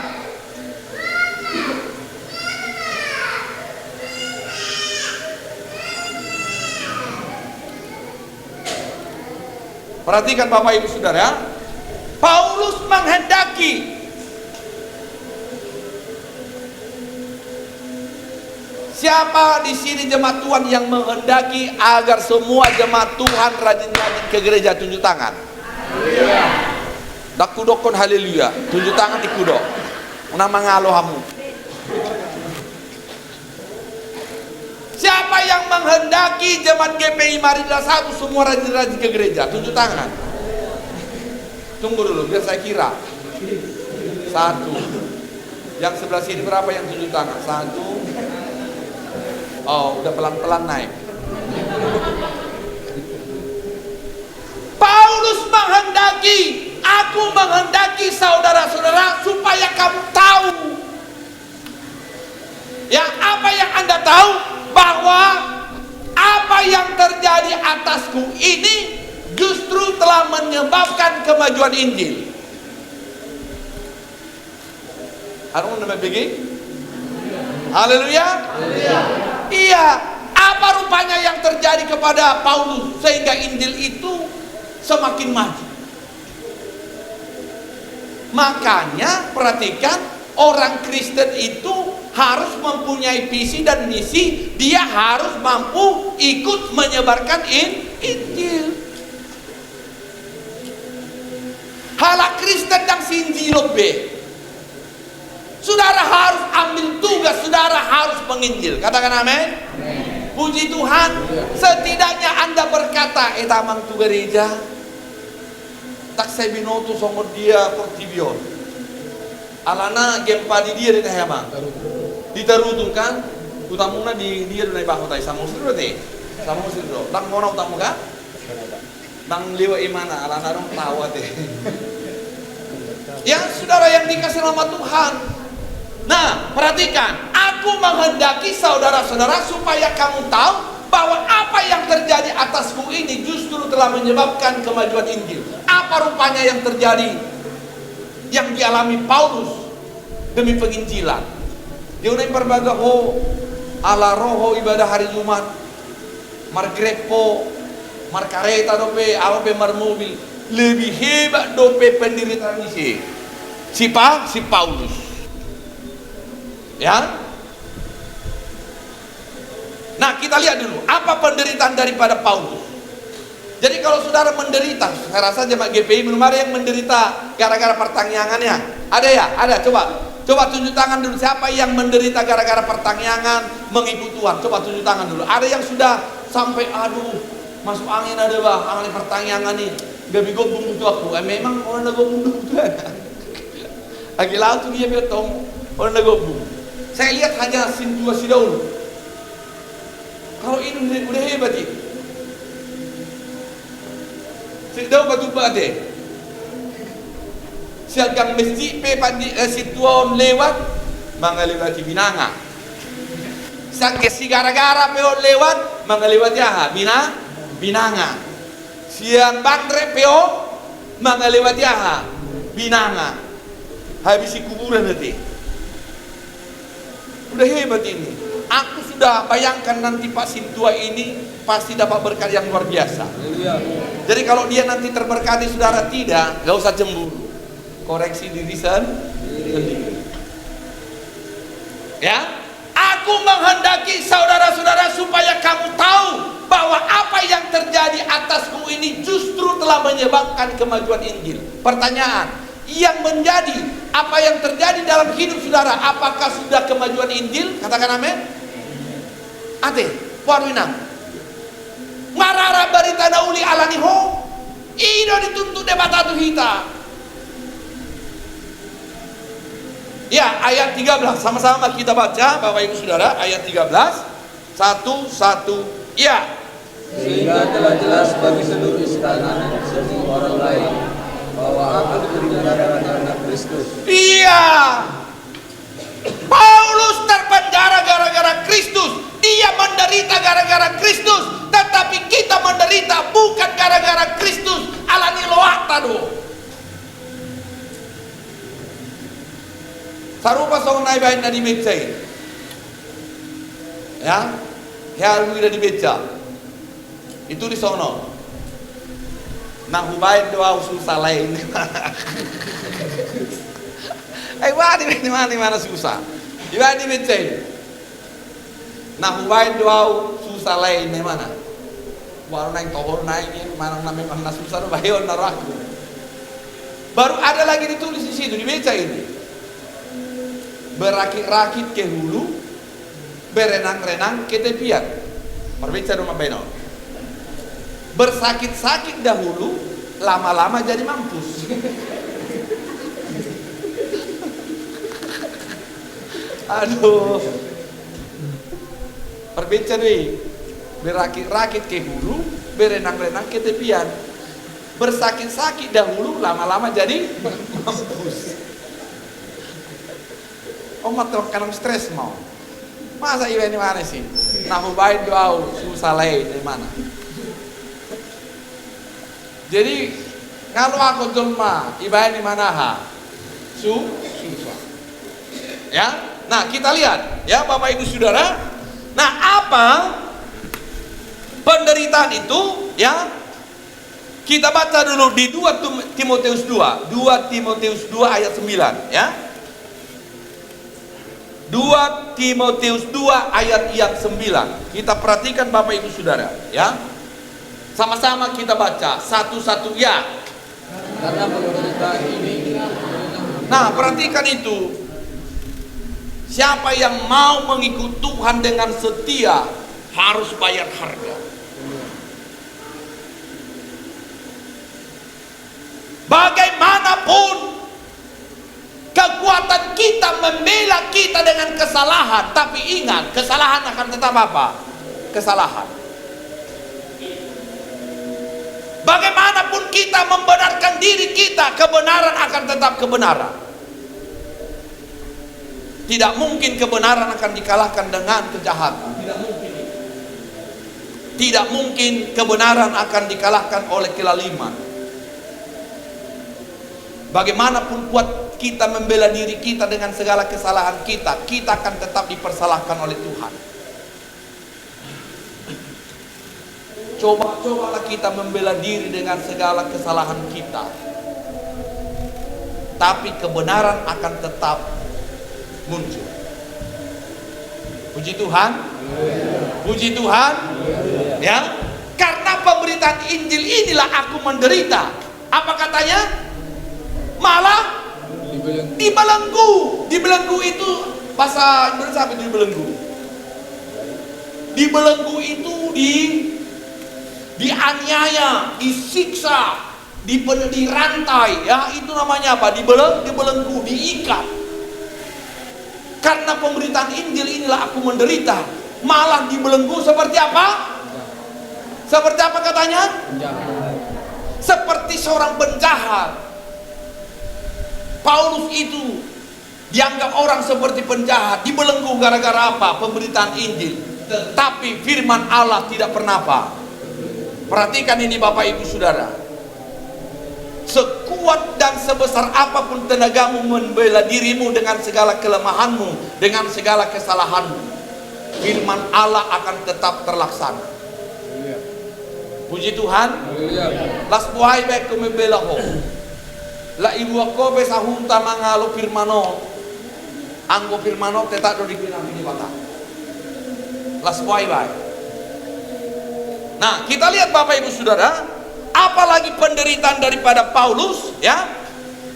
A: Perhatikan Bapak Ibu Saudara, Paulus menghendaki. Siapa di sini jemaat Tuhan yang menghendaki agar semua jemaat Tuhan rajin-rajin ke gereja? Tunjuk tangan. Dak kudokon haleluya. Tunjuk tangan di kudok. Nama ngalohamu. Siapa yang menghendaki jemaat GPI Marida 1 semua rajin-rajin ke gereja? Tunjuk tangan. Tunggu dulu biar saya kira. 1. Yang sebelah sini berapa yang tunjuk tangan? 1. Oh, udah pelan-pelan naik. Paulus menghendaki, aku menghendaki saudara-saudara supaya kamu tahu. Ya, apa yang Anda tahu? Bahwa apa yang terjadi atasku ini justru telah menyebabkan kemajuan Injil. I don't want to begin. Haleluya. Iya, apa rupanya yang terjadi kepada Paulus sehingga Injil itu semakin maju? Makanya perhatikan, orang Kristen itu harus mempunyai visi dan misi. Dia harus mampu ikut menyebarkan Injil. Hala Kristen yang sinjilot be. Saudara harus ambil tugas, saudara harus menginjil. Katakan amin. Puji Tuhan. Setidaknya Anda berkata, tamang tu gereja tak saya binotu songor dia portibion. Alana gempa di dia di tahama. Ditarutung kan? Utamuna di dia dunai bahu tai sama usir berarti. Sama usir do. Tang mono utamu kan? Tang liwa imana alana dong tawa teh. Ya, saudara yang dikasih nama Tuhan. Nah, perhatikan, aku menghendaki saudara-saudara supaya kamu tahu bahwa apa yang terjadi atasku ini justru telah menyebabkan kemajuan Injil. Apa rupanya yang terjadi, yang dialami Paulus demi penginjilan? Dia udah perbagaho ala roho ibadah hari Jumat, margrepo, markareta dope, awape marmobil, lebih hebat dope penderitaan ini si Paulus. Ya. Nah, kita lihat dulu apa penderitaan daripada Paulus. Jadi kalau saudara menderita, saya rasa jemaat GPI belum ada yang menderita gara-gara pertangyangannya. Ada ya? Ada. Coba tunjuk tangan dulu. Siapa yang menderita gara-gara pertangyangan mengikut Tuhan? Coba tunjuk tangan dulu. Ada yang sudah sampai aduh masuk angin ada bah, angin pertangyangan nih. Gabi gobung itu aku. Memang orang nagobung itu. Lagi laut tuh dia betong orang nagobung. Saya lihat hanya sin 2 daun. Kalau ini udah hebat ini. Daun batu bate. Siagang masjid pe pandi situon lewat mangalewati binanga. Sangke si gara-gara pe lewat mangalewati aha binanga. Siang bandre peo mangalewati aha binanga. Habis kuburan nanti. Udah hebat ini. Aku sudah bayangkan nanti Pak Sintua ini pasti dapat berkat yang luar biasa. Jadi kalau dia nanti terberkati, saudara tidak, gak usah cemburu. Koreksi diri sendiri. Ya, aku menghendaki saudara-saudara supaya kamu tahu bahwa apa yang terjadi atasku ini justru telah menyebabkan kemajuan Injil. Pertanyaan, yang menjadi apa yang terjadi dalam hidup saudara, apakah sudah kemajuan Injil? Katakan amin. Ate, warwinang.
C: Marara barita dauli alani ho. Ino dituntut debatatu hita. Ya, ayat 13 sama-sama kita baca Bapak Ibu Saudara, ayat 13. Satu, ya.
B: Sehingga telah jelas bagi seluruh istana dan semua orang lain bahwa aku dipenjara karena Kristus.
C: Iya. Paulus terpenjara gara-gara Kristus. Dia menderita gara-gara Kristus. Tetapi kita menderita bukan gara-gara Kristus. Alani loak tado. Sarupa song nai bain na di meja. Ya. Haru ida di meja. Itu di sono. Nah hubain doa susah lain. Di mana susah. Di meja. Nah hubain doa susah lain di mana? Baru naik tohor naik mana namanya susah do bayon naraku. Baru ada lagi ditulis di situ di meja ini. Berakit-rakit ke hulu, berenang-renang ke tepian. Perbedaan rumah beno. Bersakit-sakit dahulu, lama-lama jadi mampus. Aduh. Perbedaan nih. Berakit-rakit ke hulu, berenang-renang ke tepian. Bersakit-sakit dahulu, lama-lama jadi mampus. Omat kadang stres mau. Masa iya ini mana sih? Nah hubain doa susah lain di mana? Jadi kalau aku jelma ibain di mana ha? Susah. Ya. Nah kita lihat ya Bapak Ibu Saudara. Nah apa penderitaan itu? Ya. Kita baca dulu di 2 Timotius 2. 2 Timotius 2 ayat 9 ya. 2 Timotius 2 ayat 9. Kita perhatikan Bapak Ibu Saudara ya. Sama-sama kita baca satu-satu ya.
B: Karena penderitaan ini.
C: Nah, perhatikan itu. Siapa yang mau mengikut Tuhan dengan setia harus bayar harga. Bagaimanapun kekuatan kita membela kita dengan kesalahan, tapi ingat, kesalahan akan tetap apa? Kesalahan. Bagaimanapun kita membenarkan diri kita, kebenaran akan tetap kebenaran. Tidak mungkin kebenaran akan dikalahkan dengan kejahatan. Tidak mungkin. Tidak mungkin kebenaran akan dikalahkan oleh kelaliman. Bagaimanapun kuat kita membela diri kita dengan segala kesalahan kita, kita akan tetap dipersalahkan oleh Tuhan. Coba-cobalah kita membela diri dengan segala kesalahan kita, tapi kebenaran akan tetap muncul. Puji Tuhan. Puji Tuhan. Ya, karena pemberitaan Injil inilah aku menderita. Apa katanya? Malah dibelenggu. Dibelenggu itu bahasa Indonesia apa itu dibelenggu? Dibelenggu itu dianiaya, disiksa, dirantai, ya itu namanya apa? Dibelenggu, diikat. Karena pemberitaan Injil inilah aku menderita. Malah dibelenggu seperti apa? Seperti apa katanya? Seperti seorang penjahat. Paulus itu dianggap orang seperti penjahat, dibelenggu gara-gara apa? Pemberitaan Injil. Tetapi firman Allah tidak pernah apa? Perhatikan ini Bapak Ibu Saudara. Sekuat dan sebesar apapun tenagamu membela dirimu dengan segala kelemahanmu, dengan segala kesalahanmu, firman Allah akan tetap terlaksana. Puji Tuhan. Las buhay baik membela ho. La ibu aku besa hunta mangalo firmano, anggo firmano tetap do dikenal ini bata. Las buhay baik. Nah, kita lihat Bapak Ibu Saudara, apalagi penderitaan daripada Paulus, ya.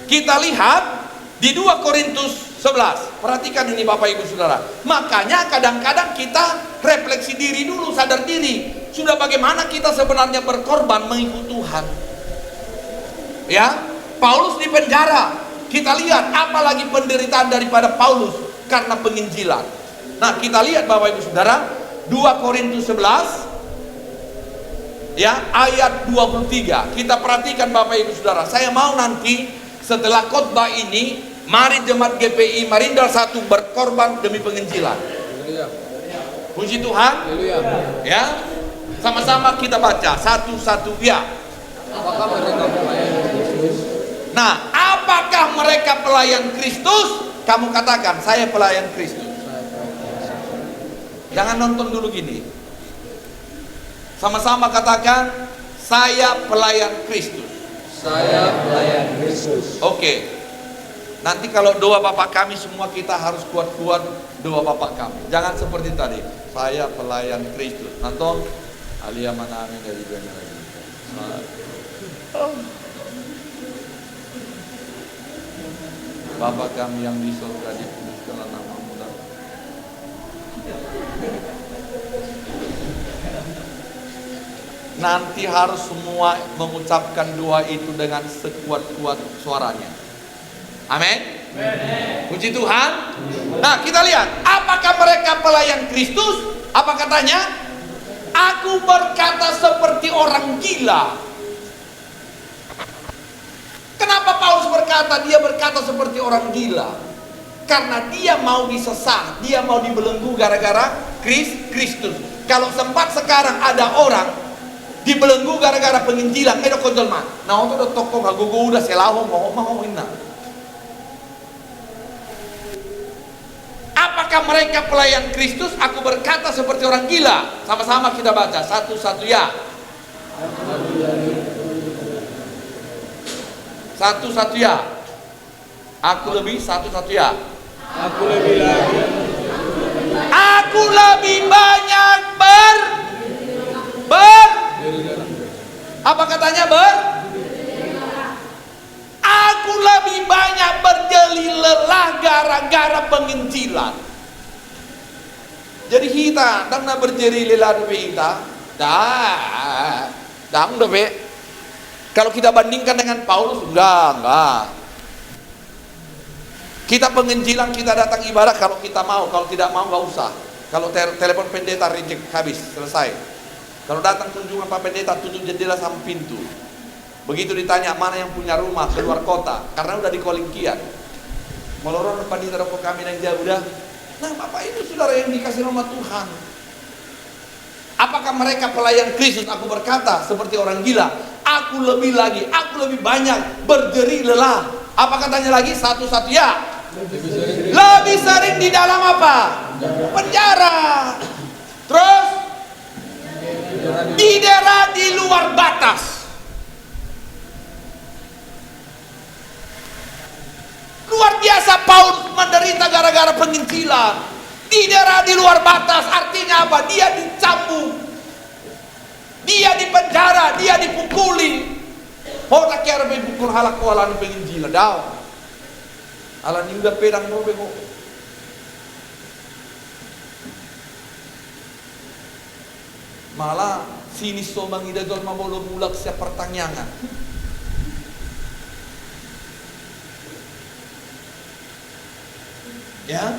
C: Kita lihat di 2 Korintus 11. Perhatikan ini Bapak Ibu Saudara. Makanya kadang-kadang kita refleksi diri dulu, sadar diri. sudah bagaimana kita sebenarnya berkorban mengikut Tuhan. Ya, Paulus di penjara. Kita lihat apalagi penderitaan daripada Paulus karena penginjilan. Nah, kita lihat Bapak Ibu Saudara, 2 Korintus 11 ya, ayat 23. Kita perhatikan Bapak Ibu Saudara. Saya mau nanti setelah khotbah ini, mari jemaat GPI Marindal 1 berkorban demi penginjilan. Puji Tuhan. Ya, sama-sama kita baca satu-satu ya.
B: Apakah mereka pelayan Kristus?
C: Nah, apakah mereka pelayan Kristus? Kamu katakan, saya pelayan Kristus. Jangan nonton dulu gini. Sama-sama katakan, saya pelayan Kristus.
B: Saya pelayan Kristus.
C: Oke. Nanti kalau doa Bapak kami semua kita harus kuat-kuat doa Bapak kami. Jangan seperti tadi. Saya pelayan Kristus. Nanti alia mana amin dari benar. Bapa kami yang di surga, dikuduskanlah namamu. Nanti harus semua mengucapkan doa itu dengan sekuat-kuat suaranya. Amin. Puji Tuhan. Nah, kita lihat apakah mereka pelayan Kristus? Apa katanya? Aku berkata seperti orang gila. Kenapa Paulus berkata dia berkata seperti orang gila? Karena dia mau disesat, dia mau dibelenggu gara-gara Kristus. Kalau sempat sekarang ada orang dibelenggu gara-gara penginjilan, edo konjol mah. Nah, untuk toko gagogo udah selaho mau inna. Apakah mereka pelayan Kristus? Aku berkata seperti orang gila. Sama-sama kita baca satu-satu ya. Satu-satu ya. Aku lebih satu-satu ya.
B: Aku lebih lagi.
C: Aku lebih banyak apa katanya aku lebih banyak berjeli lelah gara-gara penginjilan. Jadi kita dan berjeli lelah demi kita dah udah be. Kalau kita bandingkan dengan Paulus enggak. Kita penginjilan, kita datang ibadah kalau kita mau, kalau tidak mau enggak usah. Kalau telepon pendeta reject, habis, selesai. Kalau datang kunjungan Pak Pendeta, tutup jendela sama pintu. Begitu ditanya mana yang punya rumah keluar kota, karena udah di kolingkian. Melorong depan di rokok kami yang jauh udah. Nah, Bapak itu saudara yang dikasih rumah Tuhan. Apakah mereka pelayan Kristus? Aku berkata seperti orang gila. Aku lebih lagi, aku lebih banyak berjeri lelah. Apa katanya lagi? Satu-satu ya. Lebih sering di dalam apa? Penjara. Terus didera di luar batas. Luar biasa Paulus menderita gara-gara penginjilan. Didera di luar batas artinya apa? Dia dicambuk, dia dipenjara, dia dipukuli. Horak kaya rabe pukul halak ko alan penginjilan daw. Alan ni udah pedang mo bego. Malah sini somang ida dol mabolo mulak siya pertanyaan. Ya,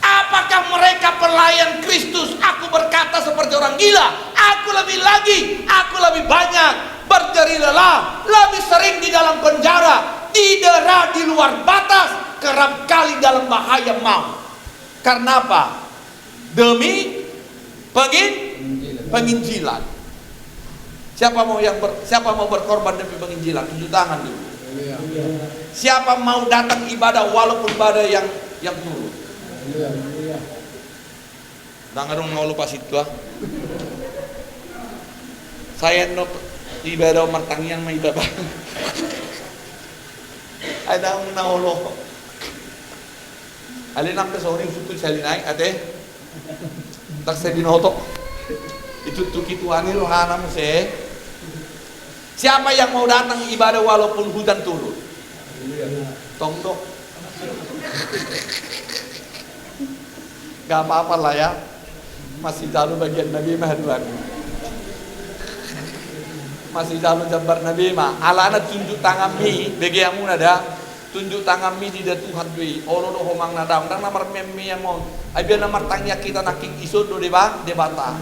C: apakah mereka pelayan Kristus? Aku berkata seperti orang gila. Aku lebih lagi, aku lebih banyak berjeri lelah, lebih sering di dalam penjara, didera di luar batas, kerap kali dalam bahaya maut. Karena apa? Demi penginjilan. Siapa mau berkorban demi penginjilan? Tunjuk tangan dulu. Siapa mau datang ibadah walaupun badai yang turun? Jangan mau lupa situ ah. Saya no ibadah martangian may ibadah. Ada ang naulo. Alin ang kasori sutu salinay ate. Tak sa binoto. Itu tukituani rohana mo se. Siapa yang mau datang ibadah walaupun hujan turun? Tongdok. Gak apa-apa lah ya. Masih jauh bagian Nabi Muhammad. masih jalan jabar Nabi mah ala anak tunjuk tangan mi bagi yang ada tunjuk tangan mi di Tuhan dui olo do homang nadam dan namar memmi yang mon abian namar tangnya kita naking iso do deba debata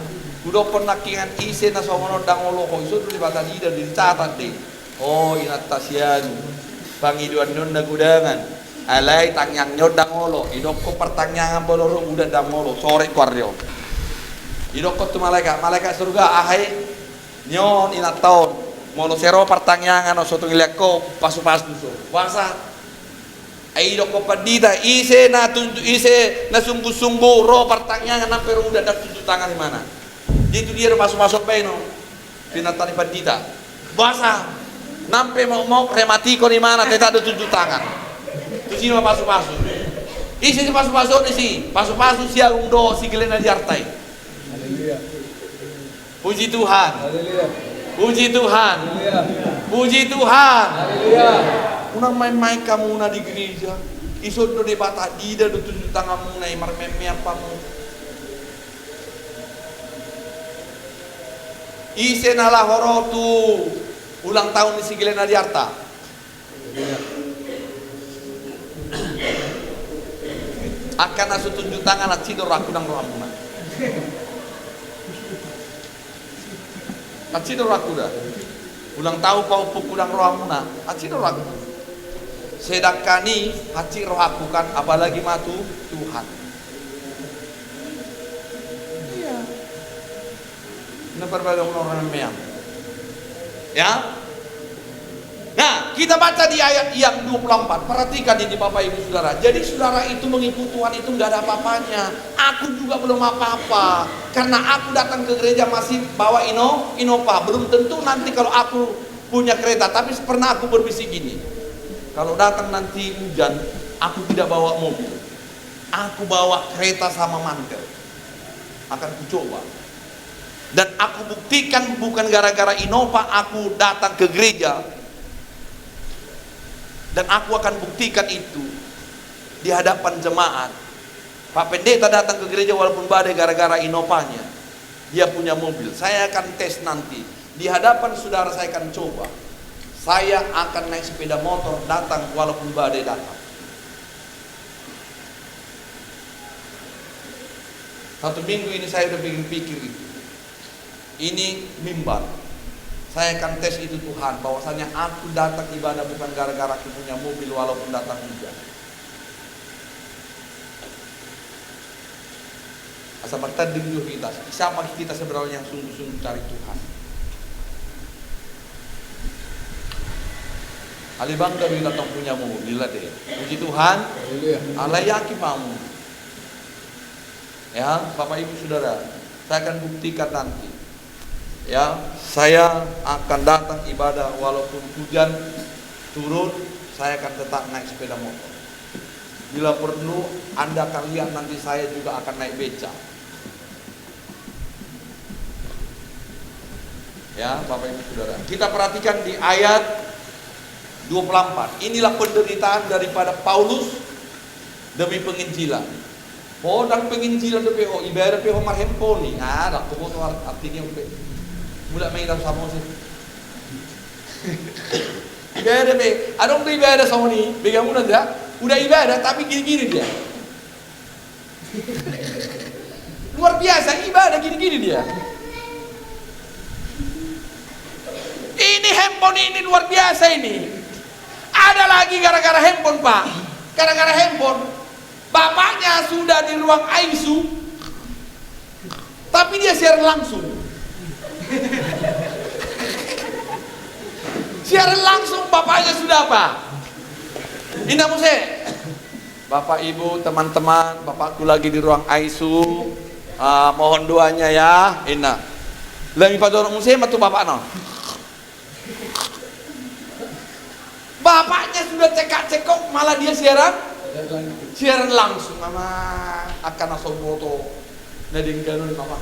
C: udah pernah nakingan ise na songono dang olo ko iso do debata di dan dicatat deh oh inat tasian pangiduan non nagudangan alai tangyang nyodang olo idok ko pertanyaan boloro udah dang olo sore kwaryo idok ko tu malaikat surga ahai nyon inat tahun mono sero pertanyaan no soto ngiliak ko pasu-pasu so wasa ai dok ko padita ise na sungguh-sungguh ro pertanyaan na pero udah dak tunjuk tangan di mana itu dia masuk-masuk pe no pinatani padita wasa nampe mau remati ko di mana teta ada tunjuk tangan tu sini pasu-pasu isi si pasu-pasu ni si pasu-pasu sia undo si gelena jartai puji Tuhan.
B: Haleluya.
C: Puji Tuhan.
B: Haleluya.
C: Puji Tuhan.
B: Haleluya.
C: Unang main-main kamu na di gereja. Isod do debata dida do tunjuk tanganmu na marmeme apamu. Ise nalah horotu ulang tahun di Sigile Nadiarta. Akan asu tunjuk tangan at sidor aku nang rohamuna. Acidor aku dah. Ulang tahu kau pukudang rohamuna. Acidor aku. Sedangkani haci roh aku kan apalagi matu Tuhan. Iya. Berbagai orang yang ya. Nah, kita baca di ayat yang 24. Perhatikan ini Bapak Ibu Saudara. Jadi saudara itu mengikut Tuhan itu nggak ada apa-apanya. Aku juga belum apa-apa. Karena aku datang ke gereja masih bawa Innova. Belum tentu nanti kalau aku punya kereta. Tapi pernah aku berbisik gini. Kalau datang nanti hujan, aku tidak bawa mobil. Aku bawa kereta sama mantel. Akan kucoba. Dan aku buktikan bukan gara-gara Innova aku datang ke gereja. Dan aku akan buktikan itu di hadapan jemaat. Pak Pendeta datang ke gereja walaupun badai gara-gara Innovanya. Dia punya mobil. Saya akan tes nanti. Di hadapan saudara saya akan coba. Saya akan naik sepeda motor datang walaupun badai datang. Satu minggu ini saya udah pikir itu. Ini mimbar. Saya akan tes itu Tuhan, bahwasanya aku datang ibadah bukan gara-gara aku punya mobil walaupun datang hujan. Asal bertanding juga kita. Siapa kita sebenarnya yang sungguh-sungguh cari Tuhan? Alibang dari datang punya mobil lah deh. Puji Tuhan. Allah yakin mau. Ya, Bapak Ibu Saudara, saya akan buktikan nanti. Ya, saya akan datang ibadah walaupun hujan turun, saya akan tetap naik sepeda motor. Bila perlu, Anda akan lihat nanti saya juga akan naik beca. Ya, Bapak Ibu Saudara. Kita perhatikan di ayat 24. Inilah penderitaan daripada Paulus demi penginjilan. Dan penginjilan demi ibadah PO marhemponi. Ada pokok artinya mulai main dalam sama sih. Ibadah be, adong ibadah sama ni, begamu nanda, udah ibadah tapi gini-gini dia. Luar biasa ibadah gini-gini dia. Ini handphone ini luar biasa ini. Ada lagi gara-gara handphone Pak, gara-gara handphone, bapaknya sudah di ruang ICU, tapi dia siaran langsung. Siaran langsung bapaknya sudah apa? Indah Muse, Bapak Ibu teman-teman, bapakku lagi di ruang ICU, mohon doanya ya. Indah. Lagi pada orang Muse matu bapak no. Bapaknya sudah cekak-cekok, malah dia siaran langsung. Mama akan asal foto, nading ganun bapak.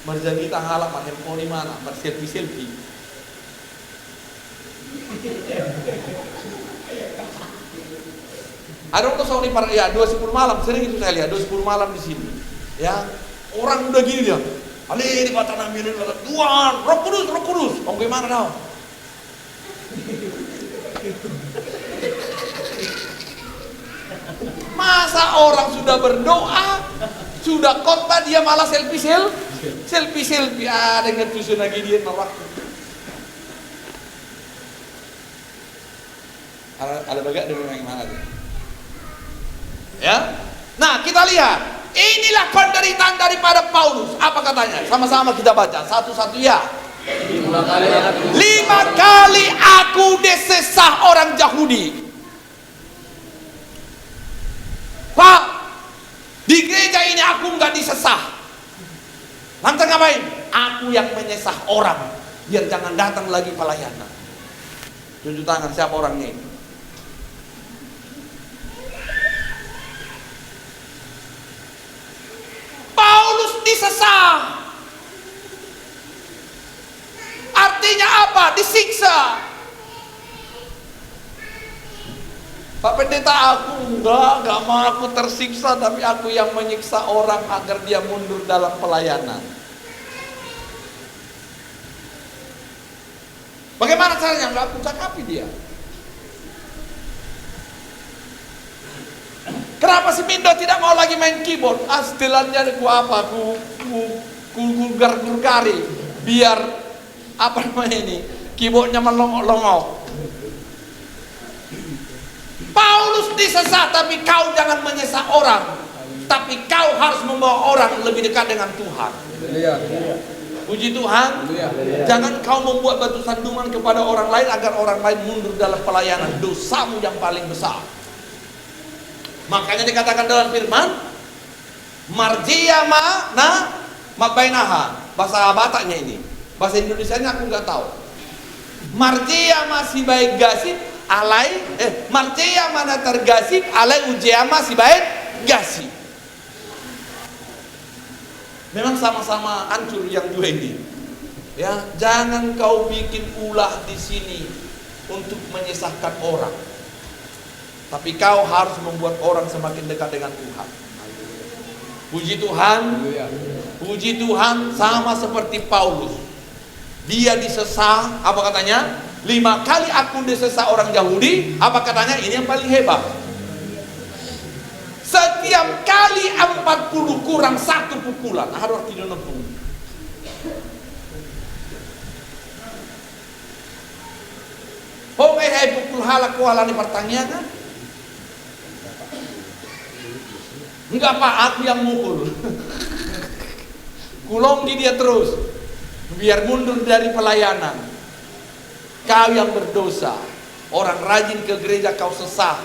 C: Marjani tahala pak handphone mana, selfie. Ada tuh soal ya 2:10 malam, sering itu saya lihat 2:10 malam di sini. Ya, orang udah gini dia. Ali di batana milin Tuhan, Roh Kudus, Roh Kudus. Oh gimana dong? Masa orang sudah berdoa, sudah khotbah dia malah selfie. Dengan tujuan lagi dia norak. Ada bagak dia memang mana tuh? Ya. Nah, kita lihat. Inilah penderitaan daripada Paulus. Apa katanya? Sama-sama kita baca. Satu-satu ya.
B: 5
C: kali aku disesah orang Yahudi. Pak, di gereja ini aku nggak disesah. Lantas ngapain? Aku yang menyesah orang, biar jangan datang lagi pelayanan. Tunjuk tangan siapa orangnya ini. Paulus disesah. Artinya apa? Disiksa. Pak Pendeta, aku enggak mau aku tersiksa, tapi aku yang menyiksa orang agar dia mundur dalam pelayanan. Bagaimana caranya? Enggak aku cakapi dia. Kenapa si Mindo tidak mau lagi main keyboard? Setelannya ku apa? Ku gargari biar apa namanya ini? Keyboardnya melongok-longok. Paulus disesat, tapi kau jangan menyesat orang, tapi kau harus membawa orang lebih dekat dengan Tuhan. Puji Tuhan. Jangan kau membuat batu sandungan kepada orang lain agar orang lain mundur dalam pelayanan. Dosamu yang paling besar. Makanya dikatakan dalam firman, marjia ma bainaha. Bahasa Bataknya ini, bahasa Indonesianya aku nggak tahu. Marjia masih baik gasip alai marjia mana tergasip alai ujiama si baik gasip. Memang sama-sama hancur yang dua ini. Ya, jangan kau bikin ulah di sini untuk menyesahkan orang. Tapi kau harus membuat orang semakin dekat dengan Tuhan. Puji Tuhan. Puji Tuhan, sama seperti Paulus. Dia disesah, apa katanya? 5 kali aku disesah orang Yahudi. Apa katanya? Ini yang paling hebat. Setiap kali 40 kurang 1 pukulan. Harus tidak nepung. Pokoknya hai pukul halak kuala di pertanyaan. Enggak Pak, aku yang mukul. Kulonggi dia terus, biar mundur dari pelayanan. Kau yang berdosa, orang rajin ke gereja kau sesat.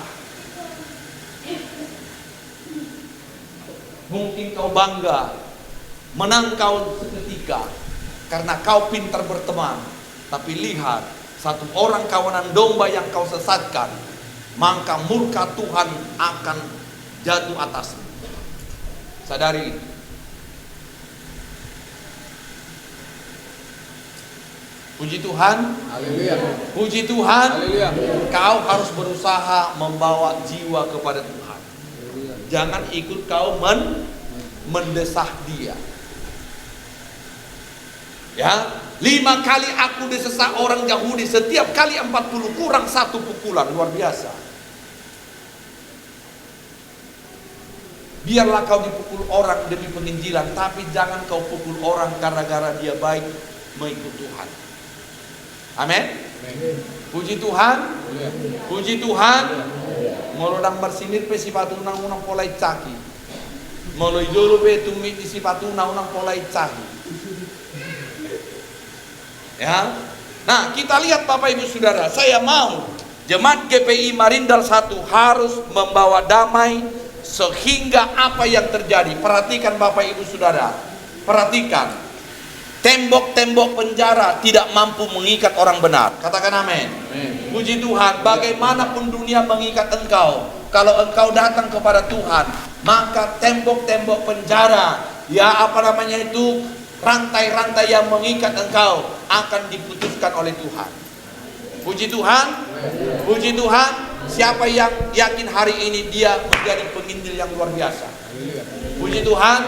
C: Mungkin kau bangga, menang kau seketika, karena kau pintar berteman. Tapi lihat, satu orang kawanan domba yang kau sesatkan, maka murka Tuhan akan jatuh atasmu. Sadari itu. Puji Tuhan.
B: Haleluya.
C: Puji Tuhan.
B: Haleluya.
C: Kau harus berusaha membawa jiwa kepada Tuhan. Jangan ikut kau mendesah dia. Ya, 5 kali aku disesah orang Yahudi, setiap kali 40 kurang 1 pukulan, luar biasa. Biarlah kau dipukul orang demi penginjilan, tapi jangan kau pukul orang gara-gara dia baik mengikut Tuhan. Amin. Puji Tuhan. Puji Tuhan. Molodang bersinir pe sipatu unang polai caki. Moloi dulu pe tumit di sipatu unang polai caki. Ya. Nah, kita lihat Bapak Ibu Saudara, saya mau jemaat GPI Marindal 1 harus membawa damai sehingga apa yang terjadi. Perhatikan Bapak Ibu Saudara, perhatikan. Tembok-tembok penjara tidak mampu mengikat orang benar. Katakan amin. Puji Tuhan. Bagaimanapun dunia mengikat engkau, kalau engkau datang kepada Tuhan, maka tembok-tembok penjara, ya apa namanya itu, rantai-rantai yang mengikat engkau akan diputuskan oleh Tuhan. Puji Tuhan. Puji Tuhan. Siapa yang yakin hari ini dia menjadi penginjil yang luar biasa? Puji Tuhan.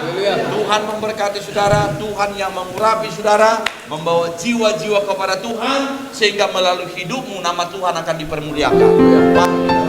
C: Tuhan memberkati saudara, Tuhan yang mengurapi saudara, membawa jiwa-jiwa kepada Tuhan, sehingga melalui hidupmu nama Tuhan akan dipermuliakan.